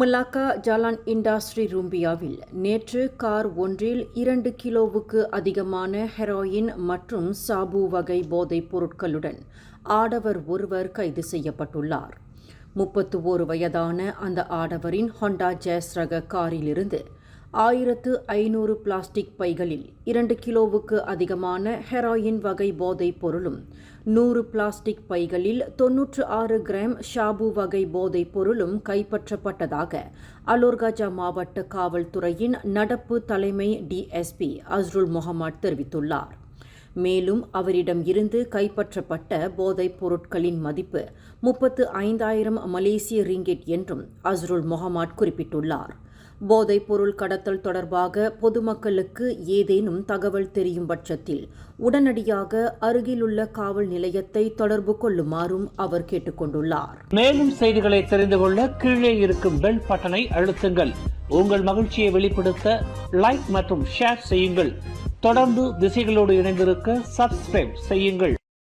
Malacca Jalan industry ரூம்பியாவில் நேற்று car ஒன்றில் 2 கிலோவுக்கு அதிகமான ஹெரோயின் மற்றும் சாபு வகை போதைப் பொருட்களுடன் ஆடவர் ஒருவர் கைது செய்யப்பட்டுள்ளார். 31 வயதான அந்த ஆடவரின் ஹோண்டா ஜாஸ் ரக காரிலிருந்து 1500 பிளாஸ்டிக் பைகளில் 2 கிலோவுக்கு அதிகமான ஹெரோயின் வகை போதைப் பொருளும் 100 பிளாஸ்டிக் பைகளில் 96 கிராம் ஷாபு வகை போதைப் பொருளும் கைப்பற்றப்பட்டதாக அலோர்காஜா மாவட்ட காவல்துறையின் நடப்பு தலைமை டிஎஸ்பி அஸ்ருல் முகமது தெரிவித்துள்ளார். மேலும் அவரிடம் இருந்து கைப்பற்றப்பட்ட போதைப் பொருட்களின் மதிப்பு 35,000 மலேசிய ரிங்கிட் என்றும் அஸ்ருல் முகமது குறிப்பிட்டுள்ளார். போதைப் பொருள் கடத்தல் தொடர்பாக பொதுமக்களுக்கு ஏதேனும் தகவல் தெரியும் பட்சத்தில் உடனடியாக அருகிலுள்ள காவல் நிலையத்தை தொடர்பு கொள்ளுமாறும் அவர் கேட்டுக்கொண்டுள்ளார். மேலும் செய்திகளை தெரிந்து கொள்ள கீழே இருக்கும் பெல் பட்டனை அழுத்துங்கள். உங்கள் மகிழ்ச்சியை வெளிப்படுத்த லைக் மற்றும் ஷேர் செய்யுங்கள். தொடர்ந்து திசைகளோடு இணைந்திருக்க சப்ஸ்கிரைப் செய்யுங்கள்.